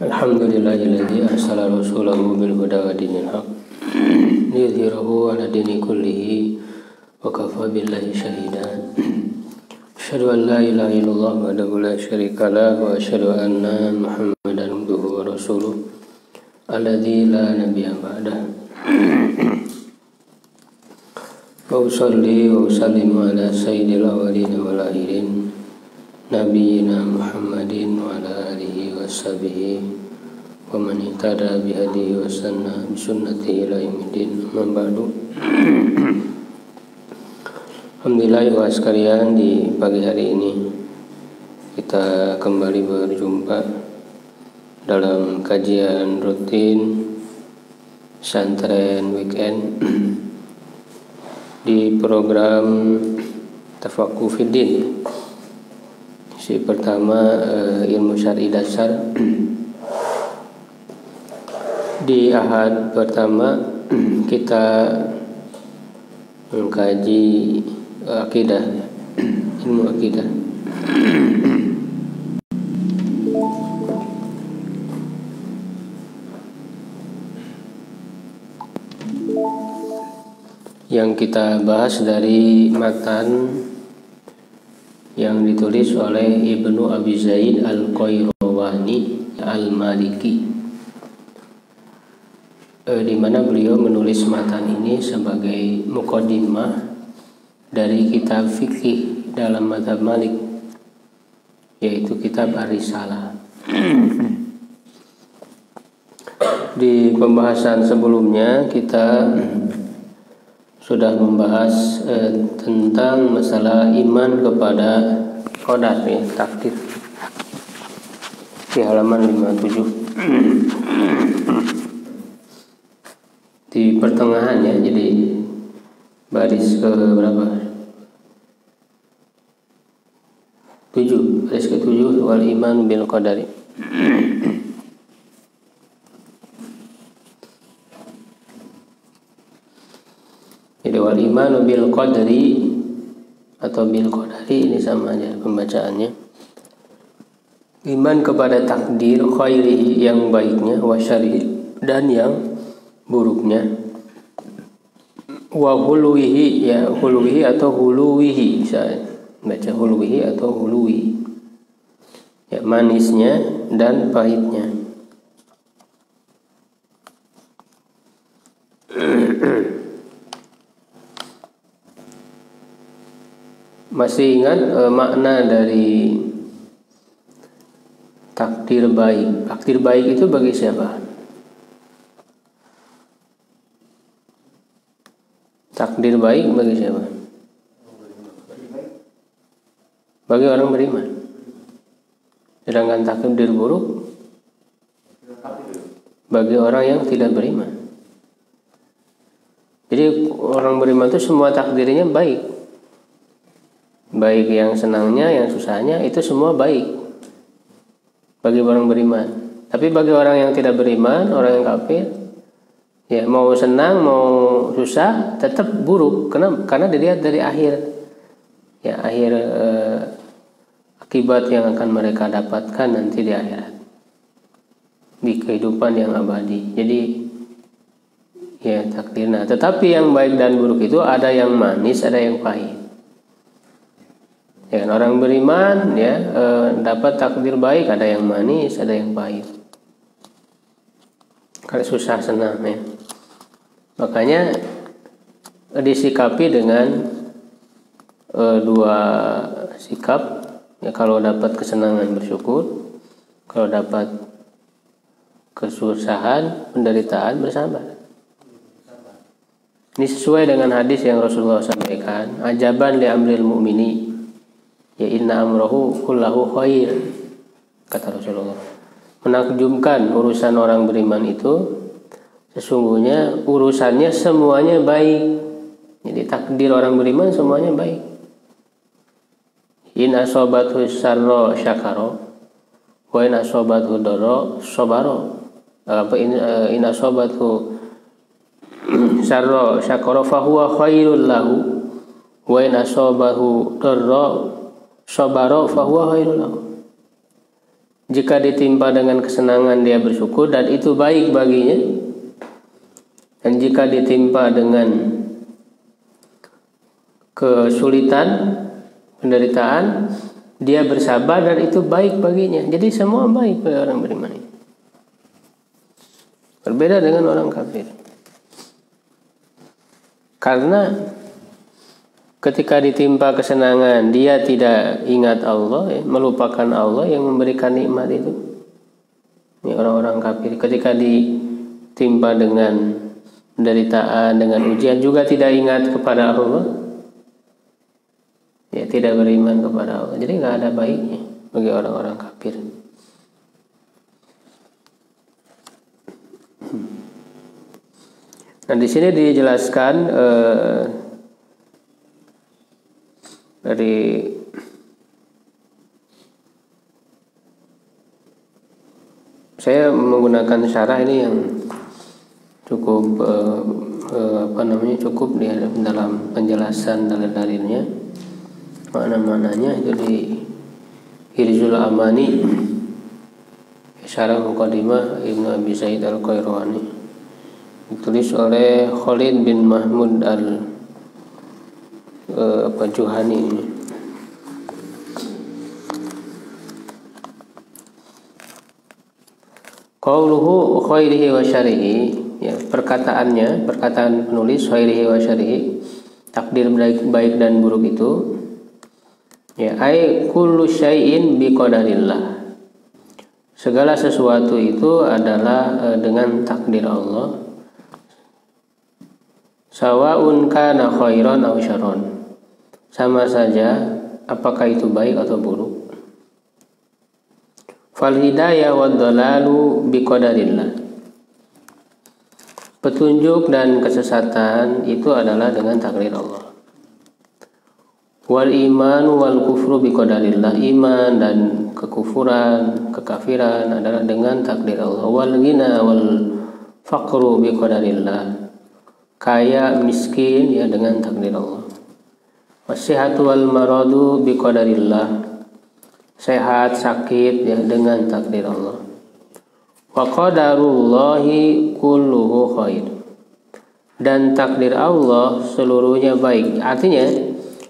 Alhamdulillahilladzi arsala rasulahu bil huda wa dinil haq liyudhhirahu 'ala dini kullihi wa kafa billahi shahida. Asyhadu an la ilaha illallah wahdahu la syarika lah wa asyhadu anna Muhammadan abduhu wa rasuluh alladzi la nabiyya ba'dah. Wa usalli wa usallimu ala sayyidil awwalin wal akhirin nabiyina Muhammadin wa ala alihi wa sahbihi wa man ihtada bihadihi wa sanna bi sunnatihi ila yaumil amma ba'du. Alhamdulillah wa sekalian, di pagi hari ini kita kembali berjumpa dalam kajian rutin Pesantren Weekend di program Tafaqquh Fiddin. Si pertama ilmu syar'i dasar. Di ahad pertama kita mengkaji akidah, ilmu akidah. Yang kita bahas dari matan yang ditulis oleh Ibnu Abi Zaid Al-Qayrawani Al-Maliki, di mana beliau menulis matan ini sebagai muqaddimah dari kitab fikih dalam mazhab Malik, yaitu kitab Ar-Risalah. Di pembahasan sebelumnya kita sudah membahas tentang masalah iman kepada qadar, ya, takdir, di halaman 57. Di pertengahan, ya, jadi baris ke berapa? 7, baris ke-7, wal iman bil qadari. Jadi wal iman bil qadri atau bil qadari ini sama aja pembacaannya. Iman kepada takdir, khairihi yang baiknya, wa syarrihi dan yang buruknya, wa huluwihi, ya, huluwihi atau huluwihi, bisa baca huluwihi atau huluwi, ya, manisnya dan pahitnya. Masih ingat makna dari takdir baik? Takdir baik itu bagi siapa? Takdir baik bagi siapa? Bagi orang beriman. Sedangkan takdir buruk bagi orang yang tidak beriman. Jadi orang beriman itu semua takdirnya baik. Baik yang senangnya, yang susahnya, itu semua baik bagi orang beriman. Tapi bagi orang yang tidak beriman, orang yang kafir, ya, mau senang mau susah tetap buruk. Karena dilihat dari akhir, ya, akhir akibat yang akan mereka dapatkan nanti di akhirat, di kehidupan yang abadi. Jadi, ya, takdir. Nah, tetapi yang baik dan buruk itu ada yang manis, ada yang pahit. Ya, orang beriman, ya, dapat takdir baik, ada yang manis, ada yang pahit. Kalau susah senang, ya. Makanya disikapi dengan dua sikap, ya. Kalau dapat kesenangan bersyukur, kalau dapat kesusahan, penderitaan bersabar. Ini sesuai dengan hadis yang Rasulullah sampaikan, ajaban li amril mu'mini, ya, inna amrohu kullahu khair, kata Rasulullah. Menakjubkan urusan orang beriman itu, sesungguhnya urusannya semuanya baik. Jadi takdir orang beriman semuanya baik. In asobathu sarro syakaro, wa in asobathu doro sobaro. In asobathu sarro syakaro fahuwa khairul lahu, wa in asobahu doro sobaro fahuwa khairul lahu. Jika ditimpa dengan kesenangan dia bersyukur dan itu baik baginya. Dan jika ditimpa dengan kesulitan, penderitaan, dia bersabar dan itu baik baginya. Jadi semua baik bagi orang beriman. Berbeda dengan orang kafir. Karena ketika ditimpa kesenangan dia tidak ingat Allah, melupakan Allah yang memberikan nikmat itu. Ini orang-orang kafir. Ketika ditimpa dengan penderitaan, dengan ujian juga tidak ingat kepada Allah, ya tidak beriman kepada Allah. Jadi nggak ada baiknya bagi orang-orang kafir. Nah di sini dijelaskan dari saya menggunakan syarah ini yang cukup cukup di dalam penjelasan dalil-dalilnya, makna-maknanya itu di Hirzul Amani, syarah Muqaddimah Ibnu Abi Zaid Al-Qayrawani, ditulis oleh Khalid bin Mahmud Al-Juhani ini. Qauluhu khairihi wa syarihi, ya, perkataan penulis khairihi wa syarihi, takdir baik dan buruk itu, ya, ai kullu syai'in biqadarillah, segala sesuatu itu adalah dengan takdir Allah. Sawa'un kana khairan aw syarran, sama saja apakah itu baik atau buruk. Fal hidayah wad dhalalu biqadarillah, petunjuk dan kesesatan itu adalah dengan takdir Allah. Wal iman wal kufru biqadarillah, iman dan kekufuran, kekafiran adalah dengan takdir Allah. Wal ghina wal faqru biqadarillah, kaya miskin ya dengan takdir Allah. Wasihatu wal maradu biqadarillah, sehat sakit ya dengan takdir Allah. Wa qadarullahi kulluhu khair, dan takdir Allah seluruhnya baik. Artinya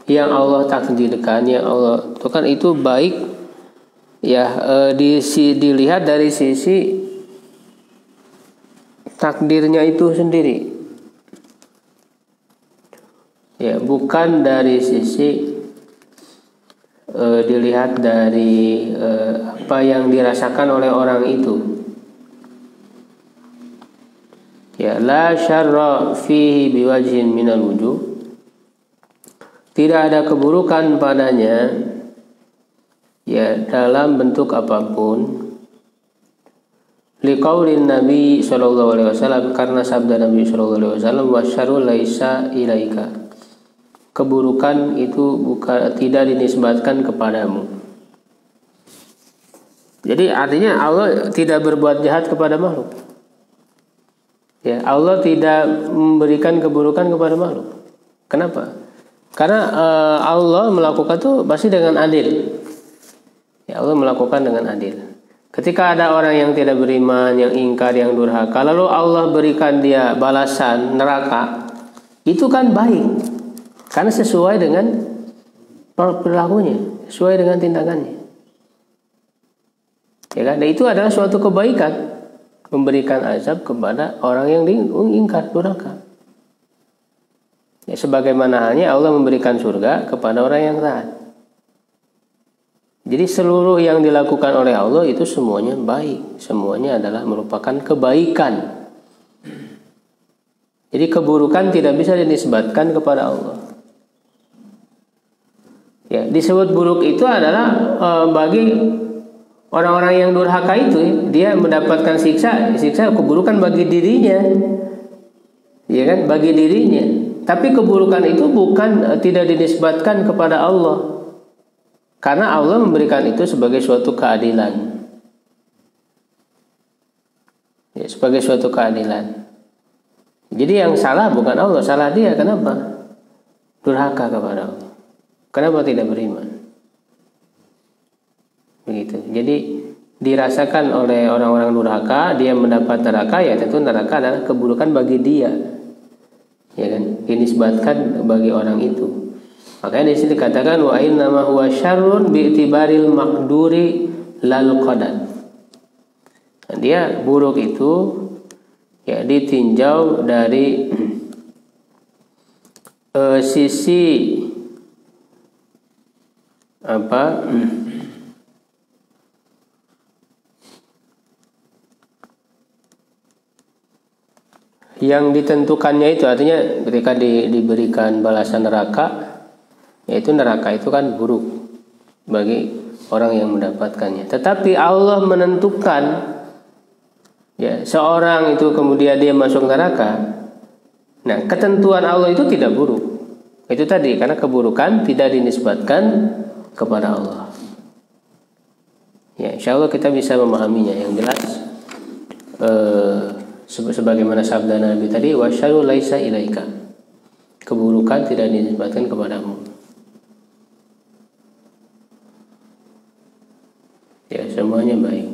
yang Allah takdirkan, yang Allah tentukan itu baik ya, dilihat dari sisi takdirnya itu sendiri. Ya, bukan dari sisi dilihat dari apa yang dirasakan oleh orang itu. Ya, la syarra fihi biwajhin minal wujuh, tidak ada keburukan padanya ya dalam bentuk apapun. Liqaulin Nabi sallallahu alaihi wasallam, karena sabda Nabi sallallahu alaihi wasallam, wasyarru laisa ilaika, keburukan itu tidak dinisbatkan kepadamu. Jadi artinya Allah tidak berbuat jahat kepada makhluk. Ya, Allah tidak memberikan keburukan kepada makhluk. Kenapa? Karena Allah melakukan itu pasti dengan adil. Ya, Allah melakukan dengan adil. Ketika ada orang yang tidak beriman, yang ingkar, yang durhaka, lalu Allah berikan dia balasan neraka, itu kan baik. Karena sesuai dengan perilakunya, sesuai dengan tindakannya. Ya kan? Dan itu adalah suatu kebaikan, memberikan azab kepada orang yang ingkar, durhaka. Ya, sebagaimana halnya Allah memberikan surga kepada orang yang taat. Jadi seluruh yang dilakukan oleh Allah itu semuanya baik, semuanya adalah merupakan kebaikan. Jadi keburukan tidak bisa dinisbatkan kepada Allah. Ya, disebut buruk itu adalah bagi orang-orang yang durhaka itu, dia mendapatkan siksa keburukan bagi dirinya, ya kan, bagi dirinya. Tapi keburukan itu bukan tidak dinisbatkan kepada Allah, karena Allah memberikan itu sebagai suatu keadilan, ya, sebagai suatu keadilan. Jadi yang salah bukan Allah, salah dia. Kenapa? Durhaka kepada Allah. Kenapa tidak beriman? Begitu. Jadi dirasakan oleh orang-orang durhaka, dia mendapat neraka, ya tentu neraka adalah keburukan bagi dia, ya kan, dinisbatkan bagi orang itu. Makanya di sini dikatakan wa innama huwa syarrun bi'tibaril maqduri lal qadar. Dia buruk itu ya ditinjau dari sisi apa? Yang ditentukannya itu, artinya ketika diberikan balasan neraka, yaitu neraka itu kan buruk bagi orang yang mendapatkannya. Tetapi Allah menentukan ya seorang itu kemudian dia masuk neraka. Nah, ketentuan Allah itu tidak buruk. Itu tadi, karena keburukan tidak dinisbatkan kepada Allah. Ya, insya Allah kita bisa memahaminya. Yang jelas sebagaimana sabda Nabi tadi, wasyarru laisa ilaika. Keburukan tidak dinisbatkan kepadamu. Ya, semuanya baik.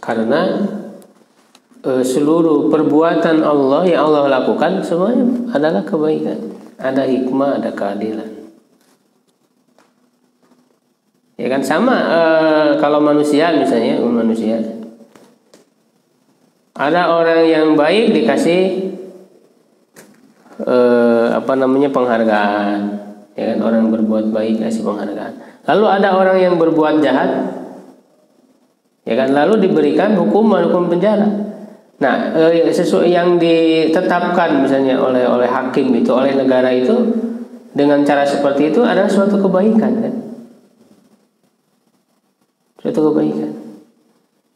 Karena seluruh perbuatan Allah yang Allah lakukan semuanya adalah kebaikan. Ada hikmah, ada keadilan. Ya kan, sama kalau manusia misalnya, manusia ada orang yang baik dikasih penghargaan, ya kan, orang berbuat baik kasih penghargaan. Lalu ada orang yang berbuat jahat, ya kan, lalu diberikan hukum penjara. Nah, sesuatu yang ditetapkan misalnya oleh hakim itu, oleh negara itu dengan cara seperti itu adalah suatu kebaikan, kan? Suatu kebaikan.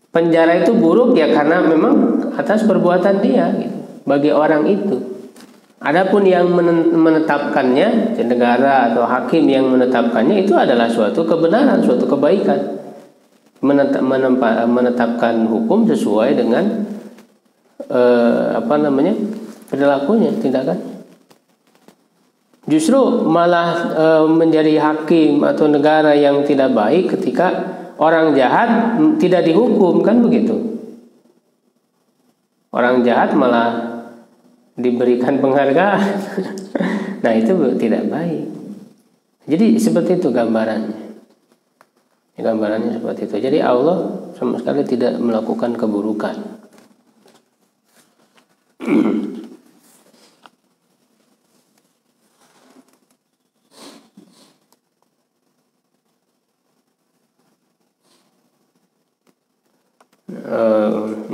Penjara itu buruk ya karena memang atas perbuatan dia gitu, bagi orang itu. Adapun yang menetapkannya, negara atau hakim yang menetapkannya, itu adalah suatu kebenaran, suatu kebaikan. Menetapkan hukum sesuai dengan perilakunya, tindakan. Justru malah menjadi hakim atau negara yang tidak baik ketika orang jahat tidak dihukum, kan begitu. Orang jahat malah diberikan penghargaan. Nah, itu tidak baik. Jadi seperti itu gambarannya. Gambarannya seperti itu. Jadi Allah sama sekali tidak melakukan keburukan.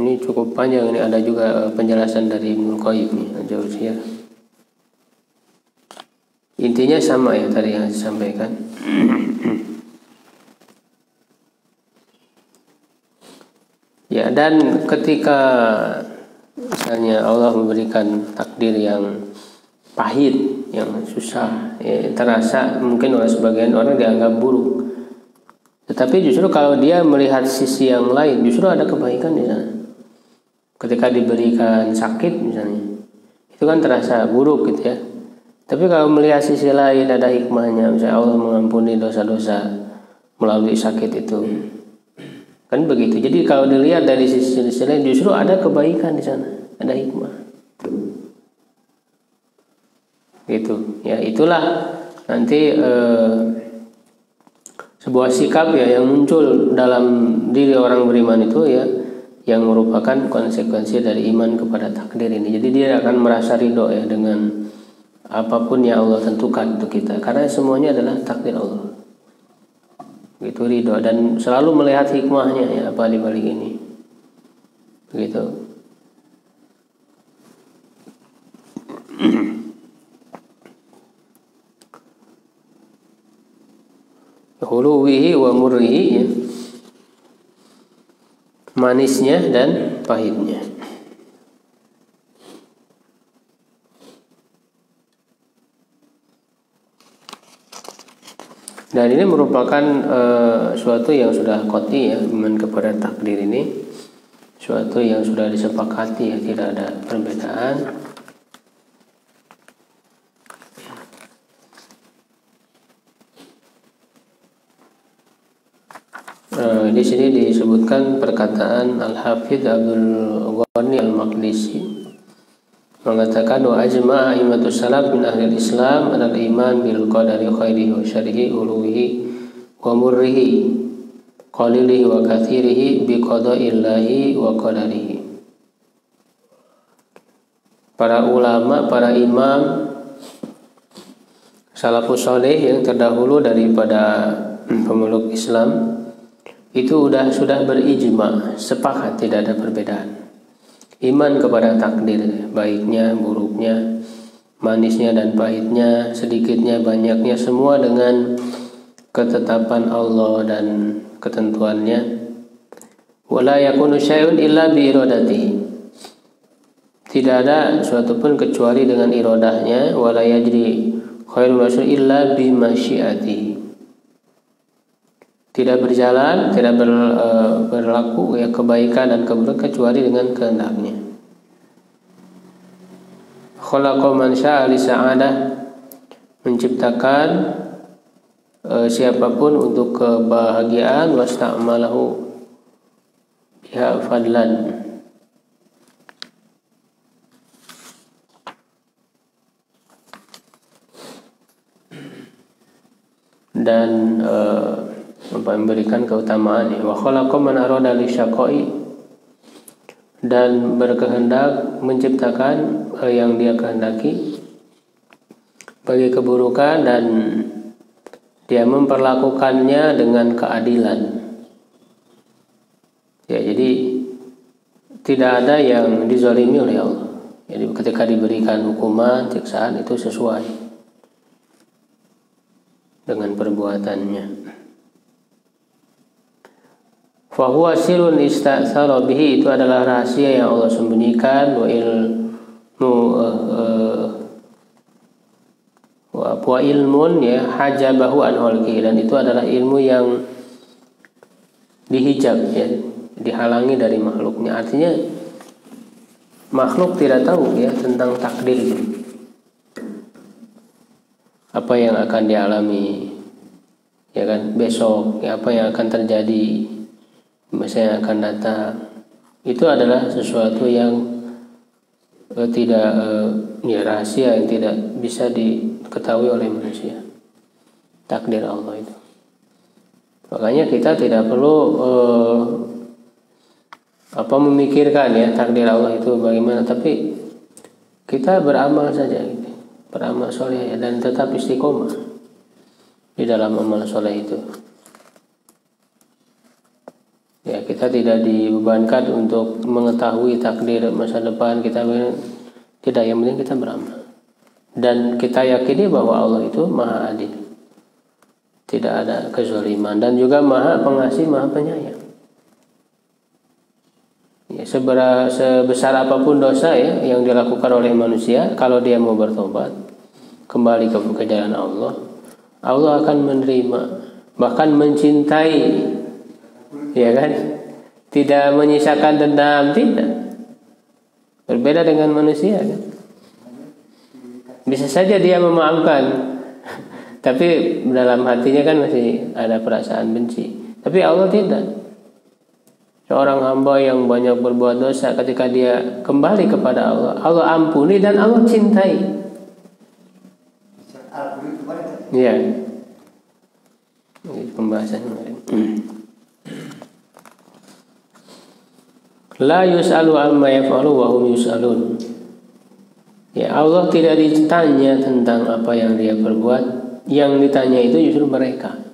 Ini cukup panjang, ini ada juga penjelasan dari Ibnu Qayyim Al-Jauziyah. Intinya sama ya tadi yang disampaikan. Ya, dan ketika misalnya Allah memberikan takdir yang pahit, yang susah, ya, terasa mungkin oleh sebagian orang dianggap buruk. Tetapi justru kalau dia melihat sisi yang lain, justru ada kebaikan di sana. Ketika diberikan sakit misalnya, itu kan terasa buruk gitu ya. Tapi kalau melihat sisi lain, ada hikmahnya, misalnya Allah mengampuni dosa-dosa melalui sakit itu, kan begitu. Jadi kalau dilihat dari sisi lain, justru ada kebaikan di sana, ada hikmah. Gitu. Ya, itulah nanti sebuah sikap ya yang muncul dalam diri orang beriman itu ya, yang merupakan konsekuensi dari iman kepada takdir ini. Jadi dia akan merasa ridho ya dengan apapun yang Allah tentukan untuk kita, karena semuanya adalah takdir Allah. Gitu, ridho dan selalu melihat hikmahnya ya, apa di balik ini. Begitu. Huluwihi wa murrihi ya. Manisnya dan pahitnya. Dan ini merupakan suatu yang sudah qat'i ya, iman kepada takdir ini, suatu yang sudah disepakati ya, tidak ada perbedaan. Di sini disebutkan perkataan Al-Hafidz Abdul Ghani Al-Maqdisi mengatakan wa ajma'a a'immatus salaf min ahli Islam alal iman bil qadari khairihi wa syarrihi uluwihi wa murrihi qalilihi wa katsirihi bi qada'illahi wa qadarihi. Para ulama, para imam salafus saleh yang terdahulu daripada pemeluk Islam itu sudah berijma, sepakat, tidak ada perbedaan. Iman kepada takdir, baiknya, buruknya, manisnya dan pahitnya, sedikitnya, banyaknya, semua dengan ketetapan Allah dan ketentuannya. Wala yakunu syai'un illa bi iradatihi. Tidak ada suatu pun kecuali dengan iradahnya. Wala yajri khairun wa syarrun illa bi masyiatihi. Tidak berjalan, tidak berlaku ya kebaikan dan keburukan kecuali dengan kehendaknya. Khalaqa man syaa'a li sa'adah, menciptakan siapapun untuk kebahagiaan, wasta'malahu biha fadlan, dan memberikan keutamaan. Wa khalaqa man arada li syaqai, dan berkehendak menciptakan yang dia kehendaki bagi keburukan, dan dia memperlakukannya dengan keadilan. Ya, jadi tidak ada yang dizalimi oleh Allah. Jadi ketika diberikan hukuman, siksaan itu sesuai dengan perbuatannya. Fahuwa sirun ista'thara bihi, itu adalah rahasia yang Allah sembunyikan. Wa ilmun ya hajabahu an khalqihi, dan itu adalah ilmu yang dihijab ya, dihalangi dari makhluknya. Artinya makhluk tidak tahu ya tentang takdir, apa yang akan dialami ya kan besok, ya, apa yang akan terjadi masa yang akan datang. Itu adalah sesuatu yang tidak ya, rahasia yang tidak bisa diketahui oleh manusia, takdir Allah itu. Makanya kita tidak perlu memikirkan ya takdir Allah itu bagaimana, tapi kita beramal saja gitu. Beramal soleh ya, dan tetap istiqomah di dalam amal soleh itu. Ya, kita tidak dibebankan untuk mengetahui takdir masa depan kita, tidak. Yang penting kita beramal dan kita yakini bahwa Allah itu maha adil, tidak ada kezaliman, dan juga maha pengasih, maha penyayang. Ya, sebesar apapun dosa ya yang dilakukan oleh manusia, kalau dia mau bertobat kembali ke jalan Allah, Allah akan menerima, bahkan mencintai, ya kan, tidak menyisakan dendam, tidak. Berbeda dengan manusia kan, bisa saja dia memaafkan tapi dalam hatinya kan masih ada perasaan benci. Tapi Allah tidak. Seorang hamba yang banyak berbuat dosa, ketika dia kembali kepada Allah, Allah ampuni dan Allah cintai. Ya, ini pembahasan kemarin. La yus'alu amma yaf'alu wa hum yus'alun. Ya, Allah tidak ditanya tentang apa yang dia perbuat, yang ditanya itu justru mereka.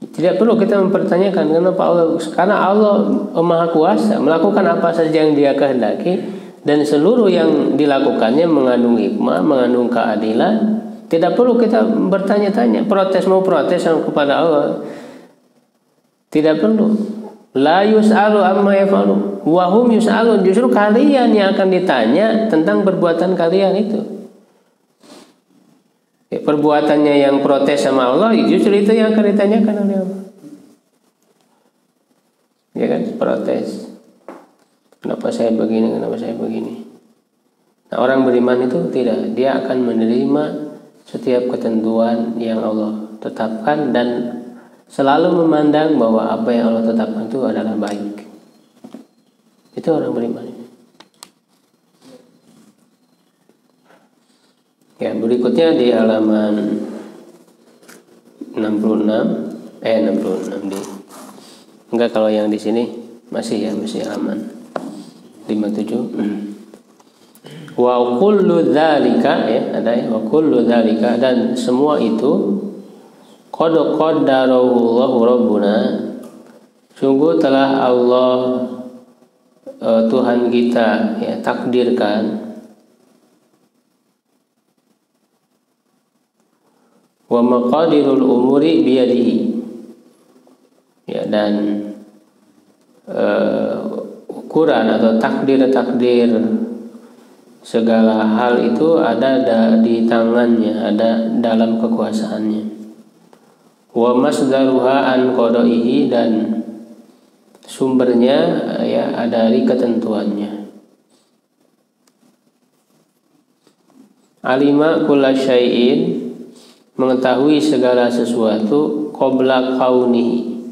Tidak perlu kita mempertanyakan kenapa Allah, karena Allah Maha Kuasa melakukan apa saja yang dia kehendaki, dan seluruh yang dilakukannya mengandung hikmah, mengandung keadilan. Tidak perlu kita bertanya-tanya, protes kepada Allah. Tidak perlu. La yus'alu amma yaf'alu wa hum yus'alun. Justru kalian yang akan ditanya tentang perbuatan kalian itu. Ya, perbuatannya yang protes sama Allah, justru itu yang akan ditanyakan oleh Allah. Ya kan, protes. Kenapa saya begini, kenapa saya begini. Nah, orang beriman itu tidak, dia akan menerima setiap ketentuan yang Allah tetapkan, dan selalu memandang bahwa apa yang Allah tetapkan itu adalah baik. Itu orang beriman. Ya, berikutnya di halaman 66 di. Enggak, kalau yang di sini masih halaman 57. Wa kullu dzalika, ya ada ya, wa kullu dzalika, dan semua itu qad qaddarahu Rabbuna, sungguh telah Allah Tuhan kita ya takdirkan. Wa maqadirul umuri biyadihi, ya, dan ukuran atau takdir segala hal itu ada di tangannya, ada dalam kekuasaannya. Wa masdaruha an qada'ihi, dan sumbernya ya dari ketentuannya. Alima kulla syai'in, mengetahui segala sesuatu, qabla kaunihi,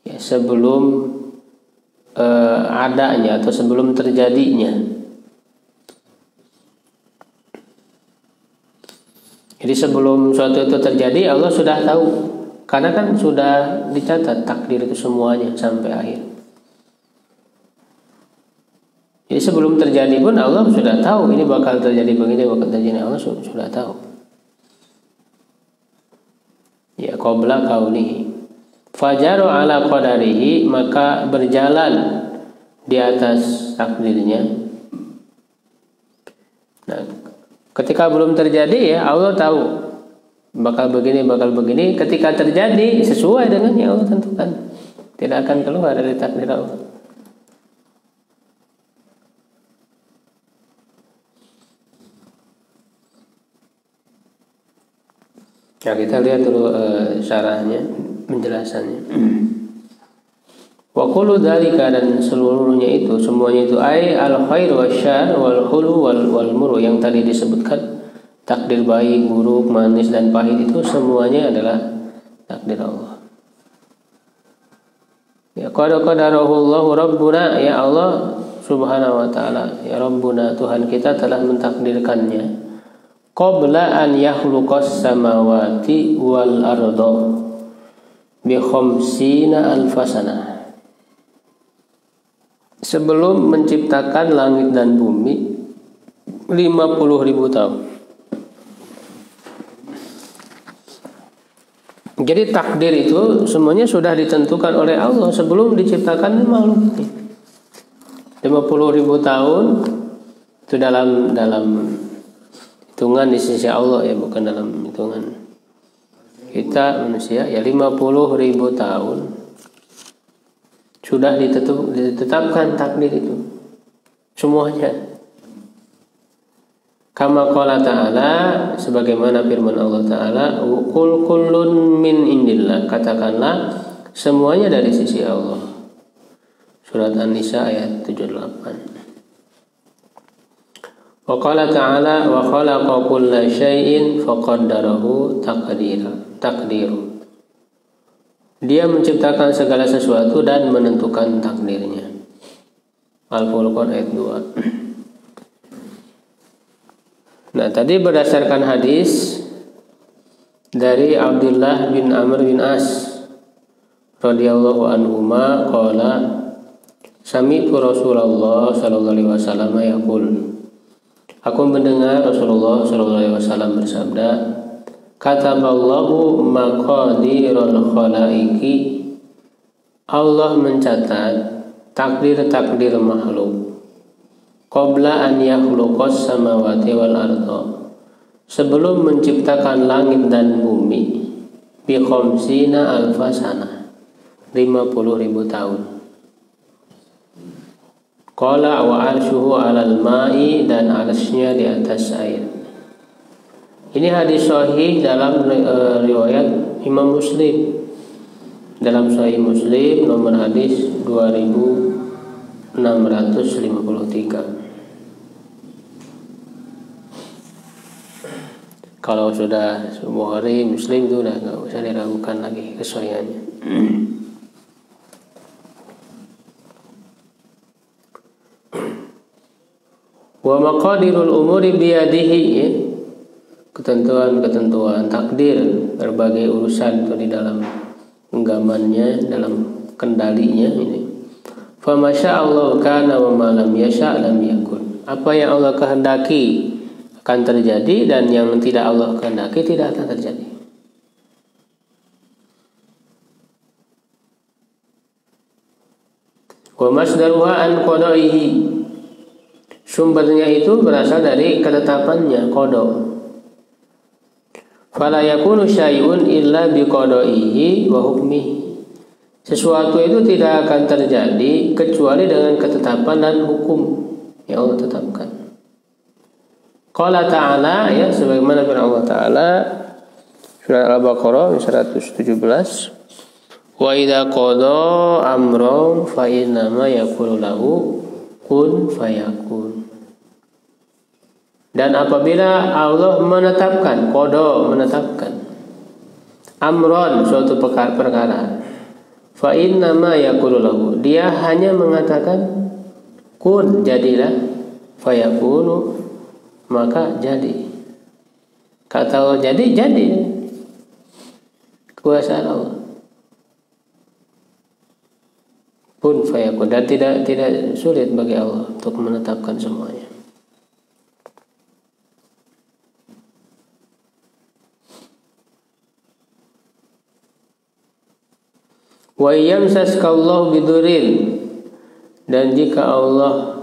ya, sebelum adanya atau sebelum terjadinya. Jadi sebelum suatu itu terjadi Allah sudah tahu, karena kan sudah dicatat takdir itu semuanya sampai akhir. Jadi sebelum terjadi pun Allah sudah tahu ini bakal terjadi begini, bakal terjadi, Allah sudah tahu. Ya, qabla kaunihi. Fajaru ala qadarihi, maka berjalan di atas takdirnya. Nah, ketika belum terjadi ya Allah tahu bakal begini. Ketika terjadi sesuai dengan yang Allah tentukan, tidak akan keluar dari takdir Allah. Nah, kita lihat dulu syarahnya, penjelasannya. Wa kullu dzalika, dan seluruhnya itu, semuanya itu, ai al khair wasyarr wal khulu wal muru, yang tadi disebutkan takdir baik, buruk, manis dan pahit, itu semuanya adalah takdir Allah. Ya, qad qadarahu Allahu Rabbuna, ya Allah Subhanahu wa taala, ya Rabbuna, Tuhan kita telah mentakdirkannya qabla an yakhluqas samawati wal arda bi khamsina alfasana, sebelum menciptakan langit dan bumi 50.000 tahun. Jadi takdir itu semuanya sudah ditentukan oleh Allah sebelum diciptakan makhluk ini. 50.000 tahun itu dalam hitungan di sisi Allah, ya, bukan dalam hitungan kita manusia. Ya, 50.000 tahun sudah ditetapkan takdir itu semuanya. Kama qala ta'ala, sebagaimana firman Allah Ta'ala, qul kullun min indillah, katakanlah semuanya dari sisi Allah. Surat An-Nisa ayat 78. Wa qala ta'ala wa khalaqa kulla syai'in faqaddarahu taqdiru. Dia menciptakan segala sesuatu dan menentukan takdirnya. Al-Furqan ayat 2. Nah, tadi berdasarkan hadis dari Abdullah bin Amr bin As radhiyallahu anhuma qala sami'tu Rasulullah sallallahu alaihi wasallam yaqul, aku mendengar Rasulullah sallallahu alaihi wasallam bersabda, kataballahu maqadirul khalaiqi, Allah mencatat takdir-takdir makhluk qabla an yakhluqas samawati wal arda, sebelum menciptakan langit dan bumi, bi khamsina alfasana, 50.000 tahun. Qala wa arshuhu 'alal ma'i, dan arsy-Nya di atas air. Ini hadis sahih dalam riwayat Imam Muslim. Dalam Sahih Muslim nomor hadis 2653. Kalau sudah Bukhari, Muslim itu udah nggak usah diragukan lagi kesohihannya. Wa maqadirul umuri biyadihi, ya. Ketentuan-ketentuan takdir berbagai urusan itu di dalam genggamannya, dalam kendalinya ini. Fa masyaallah kana wa ma lam yasha' lam yakun. Apa yang Allah kehendaki akan terjadi, dan yang tidak Allah kehendaki tidak akan terjadi. Wa masdaruha an qada'ihi. Sumbernya itu berasal dari ketetapannya, qada. Fala yakunu syai'un illa biqada'ihi wa hukmihi. Sesuatu itu tidak akan terjadi kecuali dengan ketetapan dan hukum yang Allah tetapkan. Qala ta'ala, ya, sebagaimana firman Allah Ta'ala surah Al-Baqarah 117, wa idza qada amran fa innama yaqulu lahu kun fayakun. Dan apabila Allah menetapkan, qada menetapkan amron, suatu perkara, fa innama yaqulu lahu, dia hanya mengatakan kun, jadilah, fayakunu, maka jadi. Kata Allah jadi, kuasa Allah. Kun fayakun, dan tidak sulit bagi Allah untuk menetapkan semuanya. Wa yamsaskallahu bidurin, dan jika Allah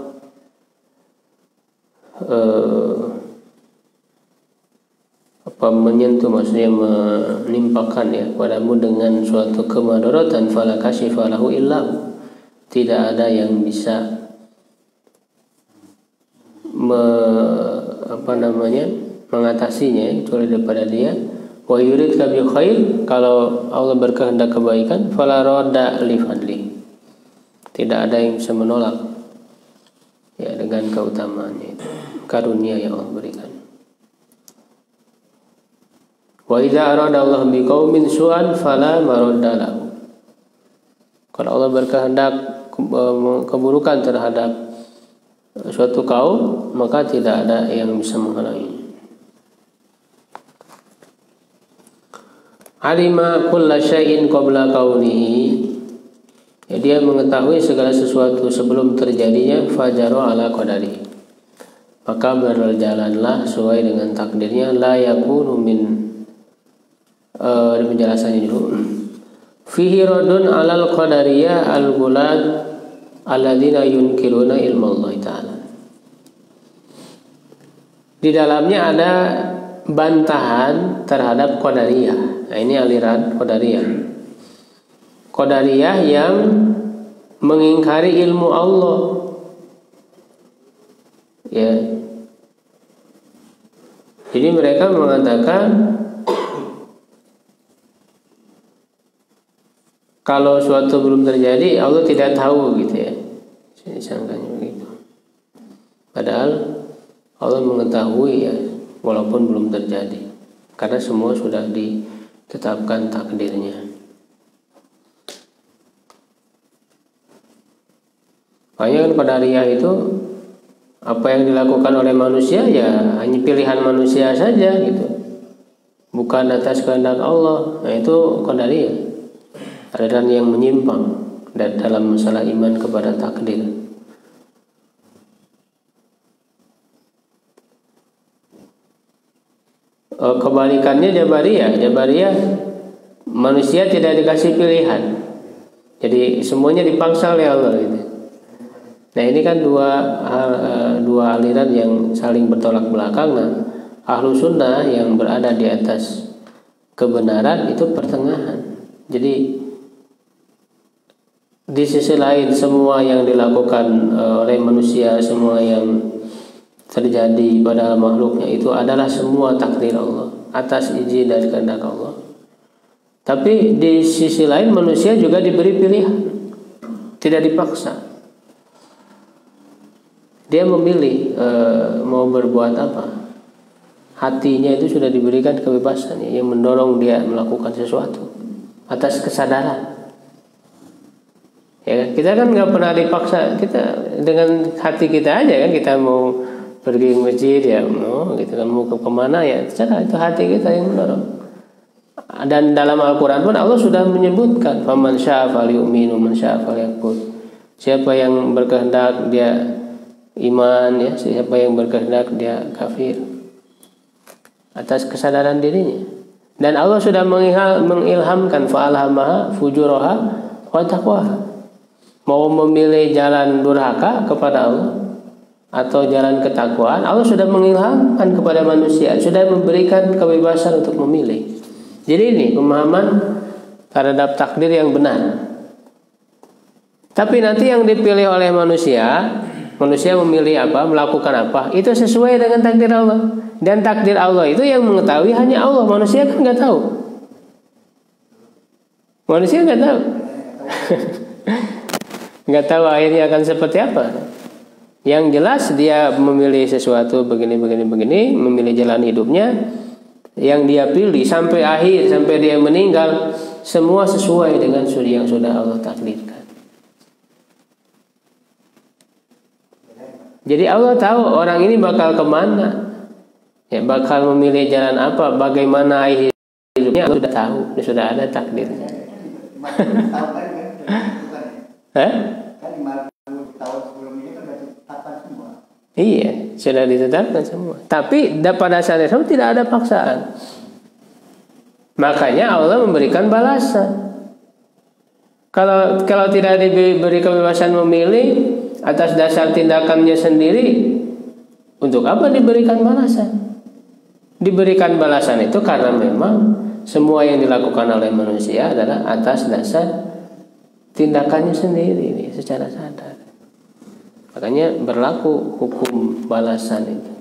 menyentuh, maksudnya menimpakan, ya, padamu dengan suatu kemadaratan, fala kashifa lahu illahu, tidak ada yang bisa mengatasinya kecuali daripada dia. Wa yuridka bi khair, kalau Allah berkehendak kebaikan, fala radda li fadli, tidak ada yang bisa menolak, ya, dengan keutamaannya itu, karunia yang Allah berikan. Wa idza arada Allah biqaumin su'an fala maradda lahu. Kalau Allah berkehendak keburukan terhadap suatu kaum, maka tidak ada yang bisa menghalanginya. Alima kulla syai'in qabla kaunihi, ya, dia mengetahui segala sesuatu sebelum terjadinya. Fajaro ala qadari, maka berjalanlah sesuai dengan takdirnya. La yakunu min, penjelasannya dulu. Fihi radun alal qadariyah al-gulad alladzina yunkiruna ilmu Allah Ta'ala. Di dalamnya ada bantahan terhadap qadariyah. Nah, ini aliran qadariyah. Qadariyah yang mengingkari ilmu Allah, ya. Jadi mereka mengatakan kalau suatu belum terjadi, Allah tidak tahu, gitu, ya. Disangkanya begitu. Padahal Allah mengetahui, ya, walaupun belum terjadi, karena semua sudah ditetapkan takdirnya. Makanya kan qadariyah itu apa yang dilakukan oleh manusia, ya, hanya pilihan manusia saja, gitu, bukan atas kehendak Allah. Nah, itu qadariyah, aliran yang menyimpang dan dalam masalah iman kepada takdir. Kebalikannya Jabariyah manusia tidak dikasih pilihan, jadi semuanya dipaksa oleh Allah, gitu. Nah, ini kan dua aliran yang saling bertolak belakang. Nah, ahlu sunnah yang berada di atas kebenaran itu pertengahan. Jadi di sisi lain, semua yang dilakukan oleh manusia, semua yang terjadi pada makhluknya itu adalah semua takdir Allah, atas izin dan kehendak Allah. Tapi di sisi lain manusia juga diberi pilihan, tidak dipaksa. Dia memilih mau berbuat apa. hatinya itu sudah diberikan kebebasan ya, yang mendorong dia melakukan sesuatu atas kesadaran. Ya, kita kan nggak pernah dipaksa, kita dengan hati kita aja kan, kita mau pergi ke masjid ya, gitu kan, mau kemana ya, secara itu hati kita yang mendorong. Dan dalam Al-Quran pun Allah sudah menyebutkan, faman syaa falyu'min wa man syaa falyakfur. Siapa yang berkehendak dia iman ya, siapa yang berkehendak dia kafir, atas kesadaran dirinya. Dan Allah sudah mengilhamkan fa'alhamaha fujuraha wa taqwaha. Mau memilih jalan durhaka kepada Allah atau jalan ketakwaan, Allah sudah mengilhamkan kepada manusia, sudah memberikan kebebasan untuk memilih. Jadi ini pemahaman terhadap takdir yang benar. Tapi nanti yang dipilih oleh manusia memilih apa, melakukan apa, itu sesuai dengan takdir Allah. Dan takdir Allah itu yang mengetahui hanya Allah. Manusia kan nggak tahu. Manusia nggak tahu. Nggak tahu akhirnya akan seperti apa. Yang jelas dia memilih sesuatu begini, memilih jalan hidupnya yang dia pilih sampai akhir, sampai dia meninggal, semua sesuai dengan yang sudah Allah takdirkan. Jadi Allah tahu orang ini bakal kemana, ya bakal memilih jalan apa, bagaimana akhir hidupnya, Allah sudah tahu, sudah ada takdirnya. Iya, sudah ditetapkan semua. Tapi pada saat itu tidak ada paksaan. Makanya Allah memberikan balasan. Kalau tidak diberi kebebasan memilih atas dasar tindakannya sendiri, untuk apa diberikan balasan? Diberikan balasan itu karena memang semua yang dilakukan oleh manusia adalah atas dasar tindakannya sendiri ini secara sadar. Makanya berlaku hukum balasan itu.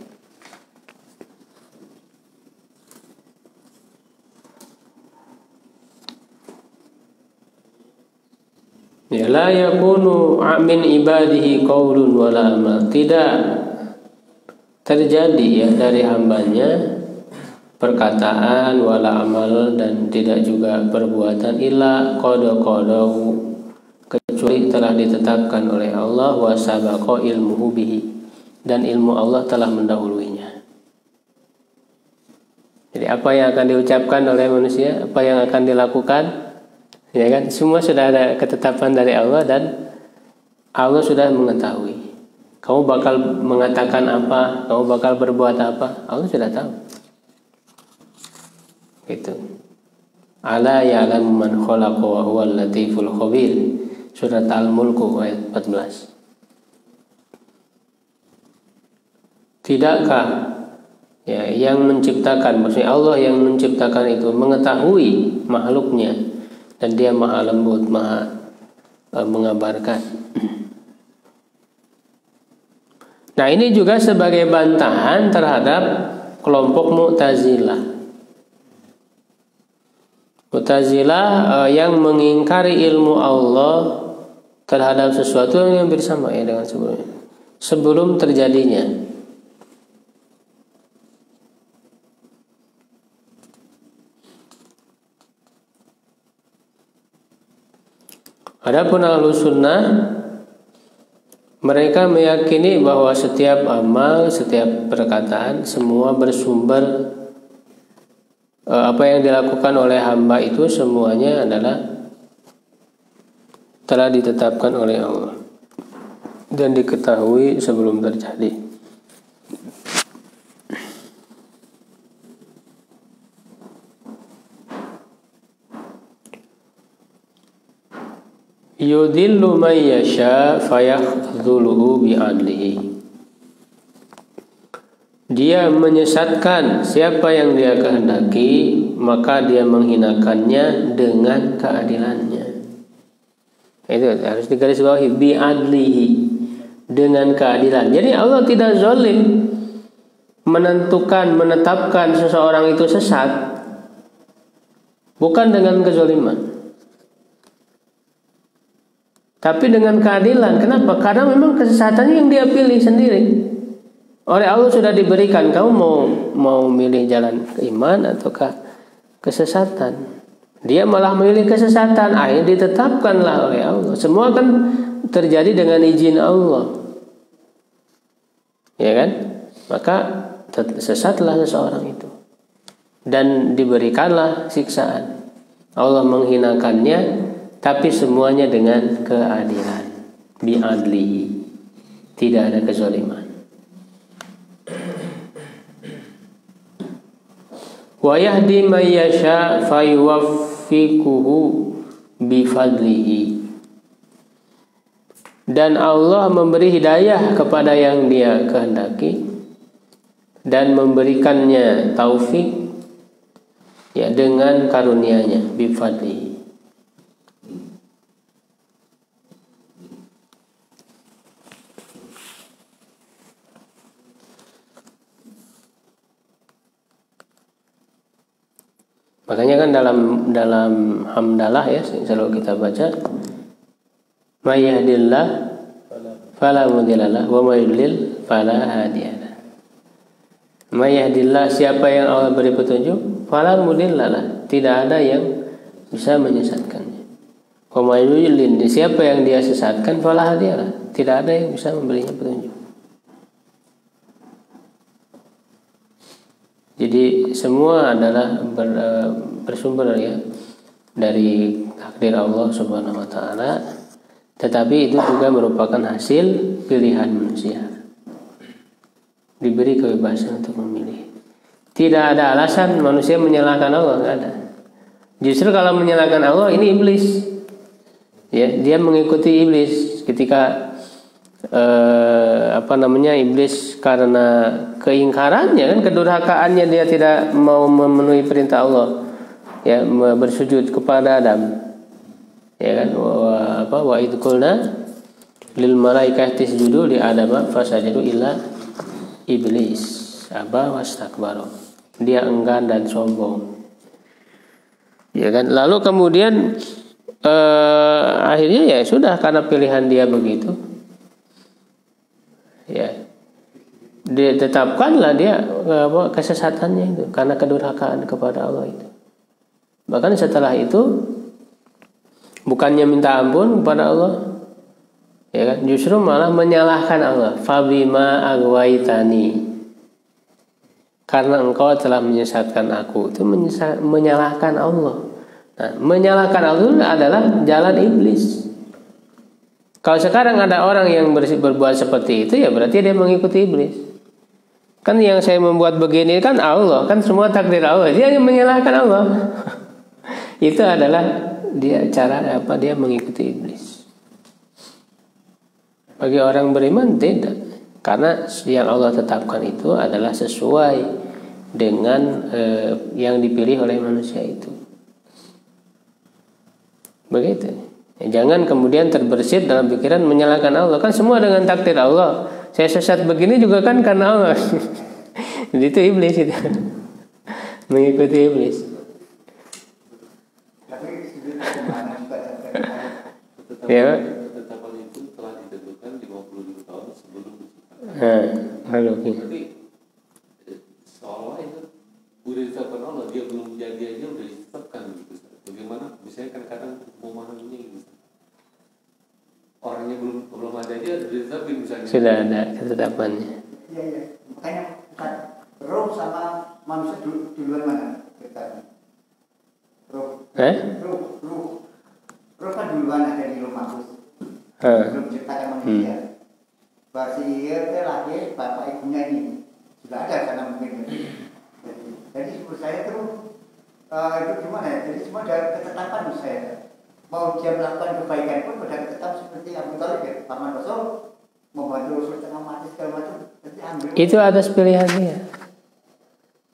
Ya la yakunu min ibadihi qaulun wala amal. Tidak terjadi ya dari hambanya perkataan wala amal dan tidak juga perbuatan illa qada-qadahu, kecuali telah ditetapkan oleh Allah, wa sabaqa ilmuhu bihi, dan ilmu Allah telah mendahuluinya. Jadi apa yang akan diucapkan oleh manusia, apa yang akan dilakukan, ya kan, semua sudah ada ketetapan dari Allah dan Allah sudah mengetahui. Kamu bakal mengatakan apa, kamu bakal berbuat apa, Allah sudah tahu. Gitu. Ala ya'lamu man khalaqa wa huwal latiful khabir. Surat Al-Mulk ayat 14. Tidakkah ya yang menciptakan, maksudnya Allah yang menciptakan itu mengetahui makhluknya, dan dia maha lembut, maha mengabarkan. Nah, ini juga sebagai bantahan terhadap kelompok Mu'tazilah. Mu'tazilah yang mengingkari ilmu Allah terhadap sesuatu yang hampir sama ya dengan sebelumnya, sebelum terjadinya. Adapun Ahlus Sunnah, mereka meyakini bahwa setiap amal, setiap perkataan, semua bersumber, apa yang dilakukan oleh hamba itu semuanya adalah telah ditetapkan oleh Allah dan diketahui sebelum terjadi. Yudillu man yasha fayakhdhuluhu bi'adlihi. Dia menyesatkan siapa yang dia kehendaki, maka dia menghinakannya dengan keadilannya. Itu harus digarisbawahi, bi'adlihi, dengan keadilan. Jadi Allah tidak zalim menetapkan seseorang itu sesat, bukan dengan kezaliman, tapi dengan keadilan. Kenapa? Karena memang kesesatannya yang dia pilih sendiri. Oleh Allah sudah diberikan. Kamu mau milih jalan iman ataukah kesesatan? Dia malah memilih kesesatan. Akhirnya ditetapkanlah oleh Allah. Semua kan terjadi dengan izin Allah. Ya kan? Maka sesatlah seseorang itu. Dan diberikanlah siksaan. Allah menghinakannya, tapi semuanya dengan keadilan. Bi'adlihi. Tidak ada kezaliman. Wa yahdi man yasha fayuwaffiquhu bifadlihi. Dan Allah memberi hidayah kepada yang Dia kehendaki dan memberikannya taufik ya dengan karunia-Nya, bifadlihi. Makanya kan dalam hamdalah ya selalu kita baca may yahdillah fala mudhillalah wa may yudlil fala hadiyalah. May yahdillah, siapa yang Allah beri petunjuk, fala mudhillalah, tidak ada yang bisa menyesatkannya. Wa may yudlil, siapa yang Dia sesatkan, fala hadiyalah, tidak ada yang bisa memberinya petunjuk. Jadi semua adalah bersumber ya dari takdir Allah Subhanahu wa taala, tetapi itu juga merupakan hasil pilihan manusia. Diberi kebebasan untuk memilih. Tidak ada alasan manusia menyalahkan Allah, enggak ada. Justru kalau menyalahkan Allah ini iblis. Ya, dia mengikuti iblis ketika iblis karena keingkarannya kan, kedurhakaannya, dia tidak mau memenuhi perintah Allah, ya, bersujud kepada Adam, ya kan, wa idh qulna lil malaikati isjudu li adama fasajadu illa iblis aba wastakbara, dia enggan dan sombong, ya kan. Lalu kemudian akhirnya ya sudah, karena pilihan dia begitu, ya ditetapkanlah dia kesesatannya itu karena kedurhakaan kepada Allah itu. Bahkan setelah itu bukannya minta ampun kepada Allah, ya kan, justru malah menyalahkan Allah. Fabima aghwaytani, karena engkau telah menyesatkan aku, itu menyalahkan Allah. Nah, menyalahkan Allah adalah jalan iblis. Kalau sekarang ada orang yang berbuat seperti itu, ya berarti dia mengikuti iblis. Kan yang saya membuat begini kan Allah, kan semua takdir Allah. Dia yang menyalahkan Allah. Itu adalah dia dia mengikuti iblis. Bagi orang beriman tidak, karena yang Allah tetapkan itu adalah sesuai dengan yang dipilih oleh manusia itu. Begitu. Ya, jangan kemudian terbersit dalam pikiran menyalahkan Allah. Kan semua dengan takdir Allah. Saya sesat begini juga kan karena Allah. Jadi itu iblis itu. Mengikuti iblis. Ya. Ketetapan itu telah ditentukan 50.000 tahun sebelum diciptakan. Berarti seolah itu udah ditetapkan Allah, dia belum jadi aja udah ditetapkan gitu. Bagaimana? Misalnya kadang-kadang memahaminya gitu. Orangnya belum ada aja udah ditetapkan misalnya. Sudah ada ketetapannya. Iya. Makanya bukan roh sama manusia duluan mana kita? Roh. Roh kan duluan ada di Lauh Mahfuz. Belum ciptakan manusia. Basir lahir bapak ibunya ini sudah ada karena mungkin. Jadi menurut saya itu gimana ya? Jadi semua ada ketetapan menurut saya. Mau dia melakukan kebaikan pun sudah tetap seperti Abu Thalib ya, paman Rasul, membantu Rasul tengah mati segala macam. Itu atas pilihan dia.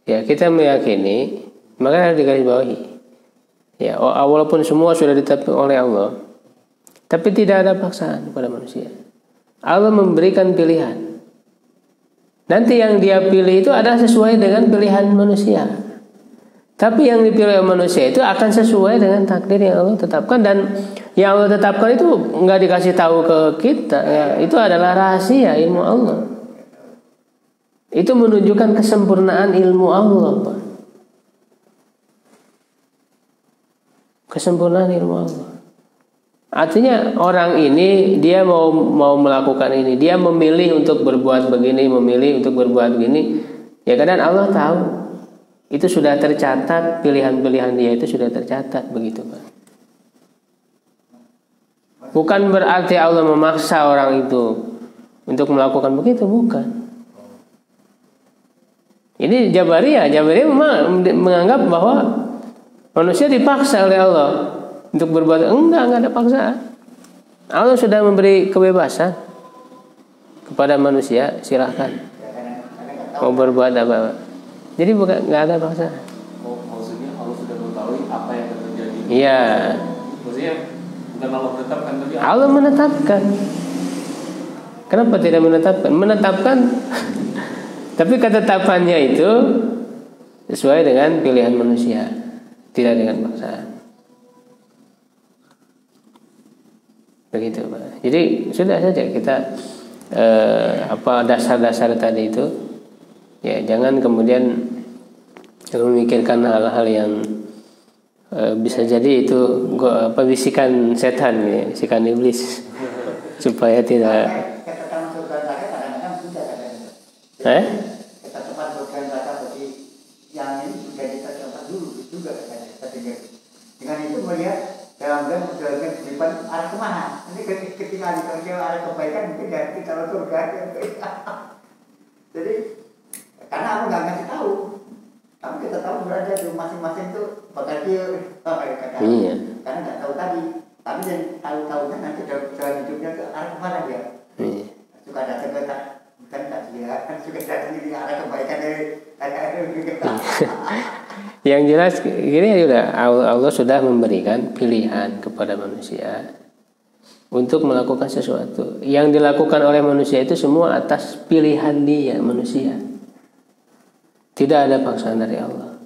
Ya, kita meyakini, maka harus digarisbawahi. Ya, walaupun semua sudah ditetapkan oleh Allah, tapi tidak ada paksaan kepada manusia. Allah memberikan pilihan. Nanti yang dia pilih itu adalah sesuai dengan pilihan manusia. Tapi yang dipilih oleh manusia itu akan sesuai dengan takdir yang Allah tetapkan, dan yang Allah tetapkan itu nggak dikasih tahu ke kita. Ya, itu adalah rahasia ilmu Allah. Itu menunjukkan kesempurnaan ilmu Allah, Pak. Kesempurnaan ilmu Allah. Artinya orang ini dia mau melakukan ini, dia memilih untuk berbuat begini, memilih untuk berbuat begini. Ya kadang Allah tahu. Itu sudah tercatat, pilihan-pilihan dia itu sudah tercatat, begitu, Pak. Bukan berarti Allah memaksa orang itu untuk melakukan begitu, bukan. Ini Jabariyah memang menganggap bahwa manusia dipaksa oleh Allah untuk berbuat. Enggak ada paksaan. Allah sudah memberi kebebasan kepada manusia, silahkan mau berbuat apa. Jadi enggak ada paksaan. Maksudnya Allah sudah mengetahui apa yang akan terjadi. Iya. Maksudnya bukan Allah menetapkan, tapi Allah menetapkan. Kenapa tidak menetapkan? Menetapkan tapi ketetapannya itu sesuai dengan pilihan manusia, tidak dengan paksaan. Begitu, Pak. Jadi sudah saja kita dasar-dasar tadi itu, ya jangan kemudian memikirkan hal-hal yang bisa jadi itu bisikan setan, ya, bisikan iblis supaya tidak. Kita cepat berkata bagi yang ini sudah kita cepat dulu juga dengan itu melihat dalam kehidupan arah kemana. Ini ketika di arah kebaikan mungkin dari kita surga. Jadi karena aku nggak ngasih tahu, tapi kita tahu berada di masing-masing itu bakal dia iya. Karena nggak tahu tadi, tapi yang tahu-tahunya nanti jalan hidupnya ke arah kemana dia. Iya. Suka datang ke kan juga datang di arah kebaikan dari Yang jelas gini sudah, Allah sudah memberikan pilihan kepada manusia untuk melakukan sesuatu. Yang dilakukan oleh manusia itu semua atas pilihan dia, manusia. Tidak ada paksaan dari Allah.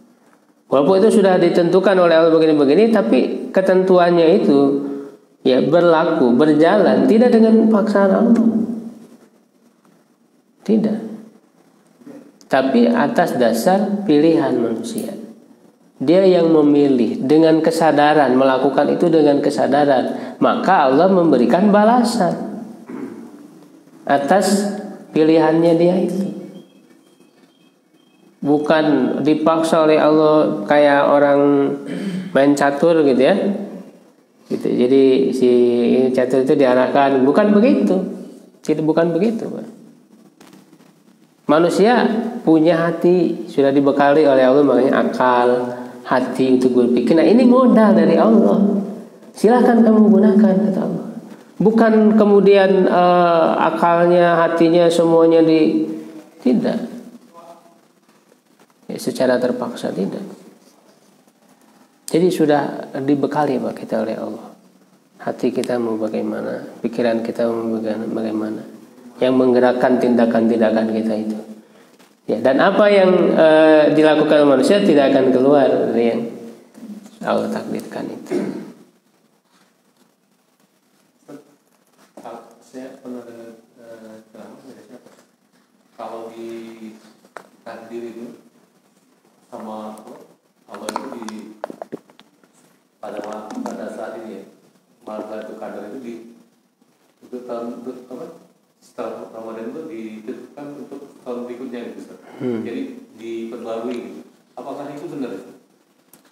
Walaupun itu sudah ditentukan oleh Allah begini-begini, tapi ketentuannya itu ya berlaku, berjalan tidak dengan paksaan Allah. Tidak. Tapi atas dasar pilihan manusia. Dia yang memilih dengan kesadaran, melakukan itu dengan kesadaran, maka Allah memberikan balasan atas pilihannya dia itu. Bukan dipaksa oleh Allah kayak orang main catur gitu ya. Gitu. Jadi si catur itu diarahkan, bukan begitu. Bukan begitu, Pak. Manusia punya hati, sudah dibekali oleh Allah, makanya akal, hati untuk berpikir. Nah ini modal dari Allah. Silahkan kamu gunakan, kata Allah. Bukan kemudian akalnya, hatinya semuanya tidak. Ya, secara terpaksa tidak. Jadi sudah dibekali Pak kita oleh Allah. Hati kita mau bagaimana, pikiran kita mau bagaimana. Yang menggerakkan tindakan-tindakan kita itu. Ya, dan apa yang dilakukan manusia tidak akan keluar dari yang Allah takdirkan itu. Saya pernah dengar ceramah kalau di takdir itu sama Allah itu pada saat ini ya, Lailatul Qadar itu untuk tahun setelah Ramadan itu ditentukan untuk tahun berikutnya gitu. Jadi diperbarui gitu. Apakah itu benar?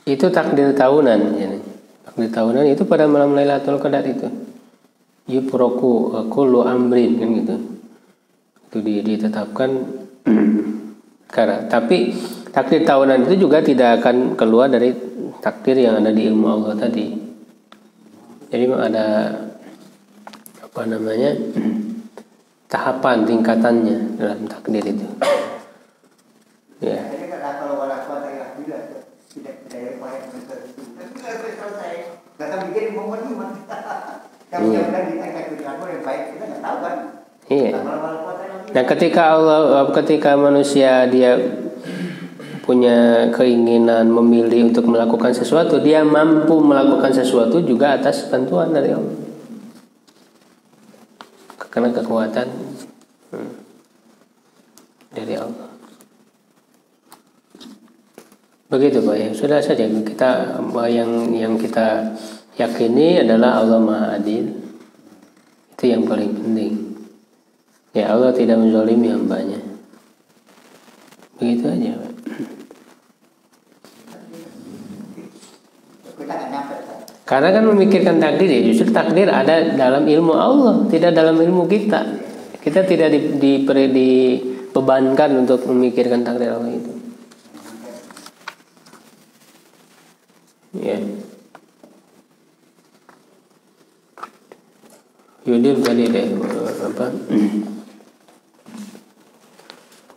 Itu takdir tahunan ya. Takdir tahunan itu pada malam Lailatul Qadar itu. Yuproku kullu amrin kan gitu. Itu ditetapkan karena tapi takdir tahunan itu juga tidak akan keluar dari takdir yang ada di ilmu Allah tadi. Jadi ada tahapan tingkatannya dalam takdir itu. Ya. Iya. Nah, ketika manusia dia punya keinginan memilih untuk melakukan sesuatu, dia mampu melakukan sesuatu juga atas bantuan dari Allah. Karena kekuatan dari Allah. Begitu Pak ya, sudah saja kita yang kita yakini adalah Allah Maha Adil. Itu yang paling penting. Ya Allah tidak menzalimi hambanya. Begitu aja Pak. Karena kan memikirkan takdir ya, justru takdir ada dalam ilmu Allah, tidak dalam ilmu kita. Kita tidak dibebankan untuk memikirkan takdir Allah itu. Ya. Yudir tadi deh apa?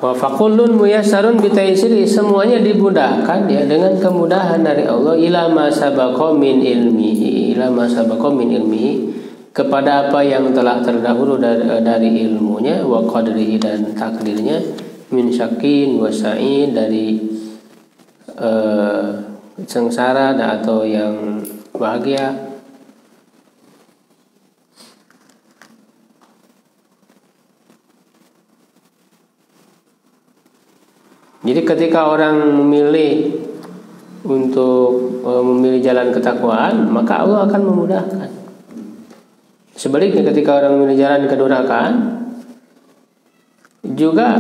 Wa fakullun muyassarun bitaisiri, semuanya dimudahkan ya dengan kemudahan dari Allah ila ma sabaqa min ilmihi, kepada apa yang telah terdahulu dari ilmunya, wa qadrihi dan takdirnya, min syakin wa sa'id, dari sengsara atau yang bahagia. Jadi ketika orang memilih untuk memilih jalan ketakwaan, maka Allah akan memudahkan. Sebaliknya ketika orang memilih jalan kedurhakaan, juga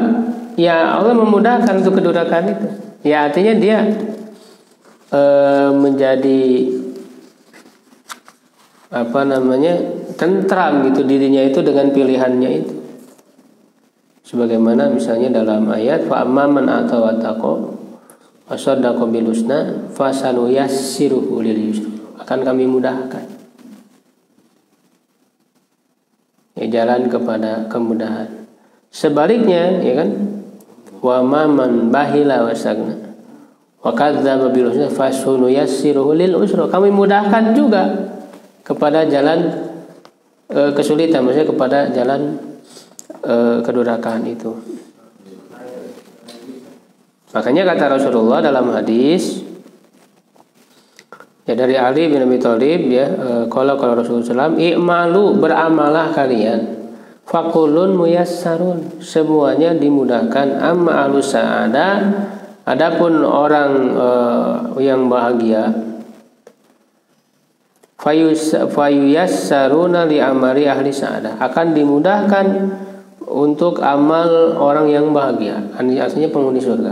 ya Allah memudahkan untuk kedurhakaan itu. Ya artinya dia menjadi tentram gitu dirinya itu dengan pilihannya itu. Sebagaimana misalnya dalam ayat fa amman ata wa taqa wa saddaqa bil husna fasanuyassiruhu lil yusra, akan kami mudahkan. Ya, jalan kepada kemudahan. Sebaliknya ya kan, wa man bahila wasagna wa kadzdzaba bil husna fasanuyassiruhu lil usra, kami mudahkan juga kepada jalan kesulitan, maksudnya kepada jalan kedurhakaan itu. Makanya kata Rasulullah dalam hadis ya dari Ali bin Abi Thalib ya, kalau Rasulullah SAW, i'malu, beramalah kalian, fakulun muyassarun, semuanya dimudahkan, amma ahlus sa'adah, adapun orang yang bahagia, fayuyassaruna li amali ahli sa'adah, akan dimudahkan untuk amal orang yang bahagia. Artinya penghuni surga.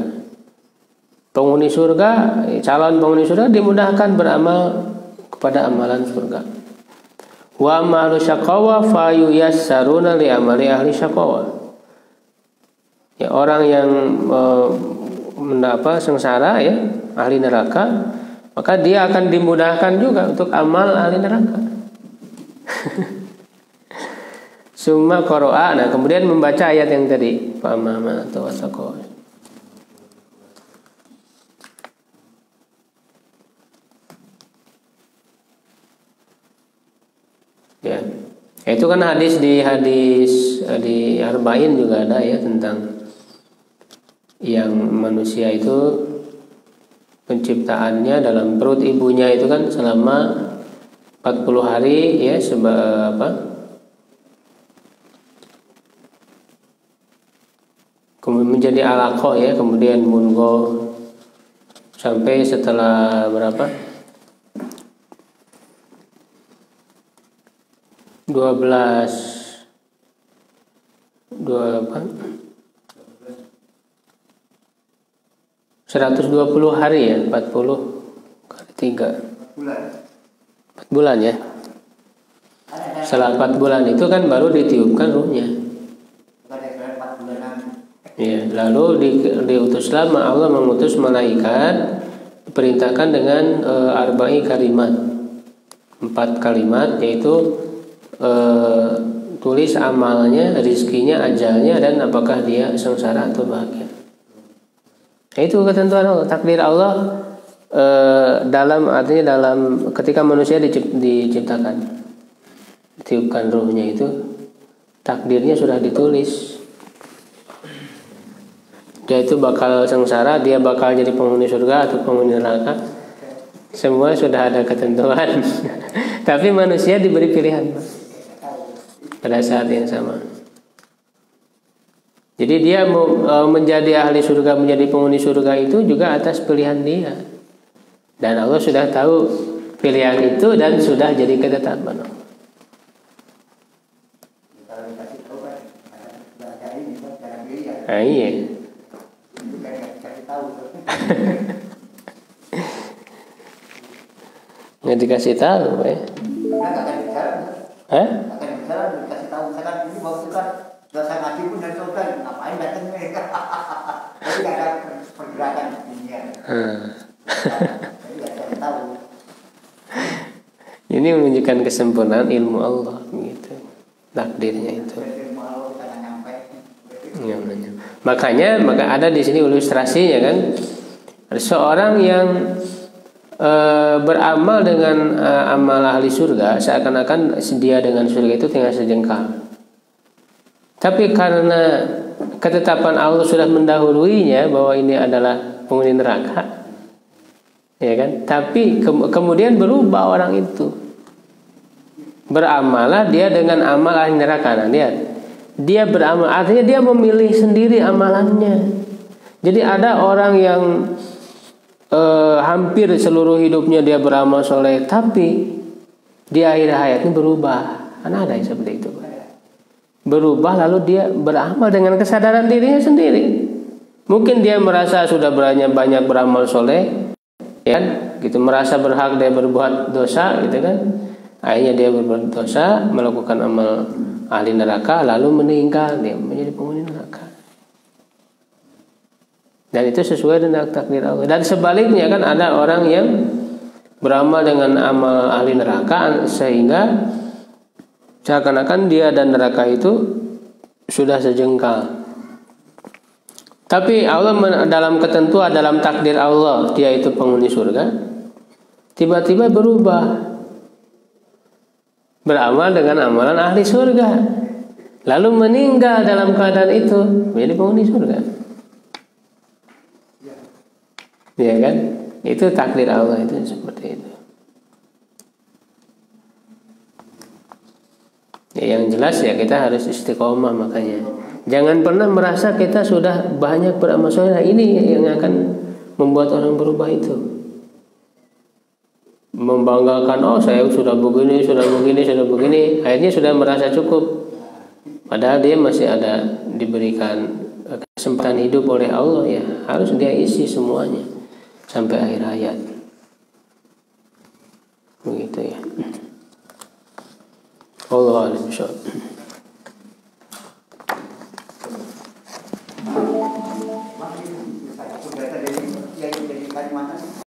Penghuni surga, calon penghuni surga dimudahkan beramal kepada amalan surga. Wa amalu syaqawa fayuyassaruna li amali ahli syaqawa. Ya, orang yang mendapat sengsara ya, ahli neraka, maka dia akan dimudahkan juga untuk amal ahli neraka. Summa qara'a, nah kemudian membaca ayat yang tadi, fa amman ata wa taqa. Ya. Itu kan hadis di Arba'in juga ada ya, tentang yang manusia itu penciptaannya dalam perut ibunya itu kan selama 40 hari ya, kemudian menjadi alaqah ya, kemudian mungo sampai setelah berapa? 120 hari ya, 40 kali 3 4 bulan ya. Setelah 4 bulan itu kan baru ditiupkan ruhnya. Ya, lalu diutuslah Allah, mengutus malaikat, diperintahkan dengan arba'i kalimat, 4 kalimat, yaitu tulis amalnya, rizkinya, ajalnya, dan apakah dia sengsara atau bahagia. Nah, itu ketentuan Allah, takdir Allah dalam ketika manusia diciptakan, ditiupkan ruhnya itu, takdirnya sudah ditulis. Dia itu bakal sengsara, dia bakal jadi penghuni surga atau penghuni neraka, semua sudah ada ketentuan. Tapi manusia diberi pilihan pada saat yang sama. Jadi dia menjadi ahli surga, menjadi penghuni surga itu juga atas pilihan dia. Dan Allah sudah tahu pilihan itu dan sudah jadi ketetapan Allah. Kalau dikasih tahu kan, baca ini cara pilih ya. Nah, iya. Itu kan dikasih tahu. Nggak dikasih tahu, ya. Nah, akan bicara. Hah? Akan bicara dikasih tahu. Misalkan ini bagus kan, dosa ngaji pun dari surga, ngapain datang mereka? Tapi nggak ada pergerakan dunia. Jadi nggak ada tahu. Ini menunjukkan kesempurnaan ilmu Allah, gitu. Takdirnya itu. Ya, makanya ada di sini ilustrasinya kan. Seorang yang beramal dengan amal ahli surga, seakan-akan dia dengan surga itu tinggal sejengkal. Tapi karena ketetapan Allah sudah mendahuluinya bahwa ini adalah penghuni neraka, ya kan? Tapi kemudian berubah orang itu. Beramalah dia dengan amal ahli neraka. Nah, lihat. Dia beramal, artinya dia memilih sendiri amalannya. Jadi ada orang yang hampir seluruh hidupnya dia beramal soleh, tapi di akhir hayatnya berubah. Ada yang seperti itu, Pak. Berubah lalu dia beramal dengan kesadaran dirinya sendiri. Mungkin dia merasa sudah banyak beramal soleh, ya kan? Gitu, merasa berhak dia berbuat dosa, gitu kan? Akhirnya dia berbuat dosa, melakukan amal ahli neraka, lalu meninggal, dia menjadi penghuni neraka. Dan itu sesuai dengan takdir Allah. Dan sebaliknya kan ada orang yang beramal dengan amal ahli neraka, sehingga seakan-akan dia dan neraka itu sudah sejengkal. Tapi Allah dalam ketentuan, dalam takdir Allah, dia itu penghuni surga, tiba-tiba berubah, beramal dengan amalan ahli surga, lalu meninggal dalam keadaan itu menjadi penghuni surga. Ya kan? Itu takdir Allah, itu seperti itu. Ya, yang jelas ya kita harus istiqomah, makanya jangan pernah merasa kita sudah banyak beramal soleh. Ini yang akan membuat orang berubah itu. Membanggakan, oh saya sudah begini, akhirnya sudah merasa cukup. Padahal dia masih ada diberikan kesempatan hidup oleh Allah, ya harus dia isi semuanya sampai akhir hayat. Begitu ya. Allah a'lam.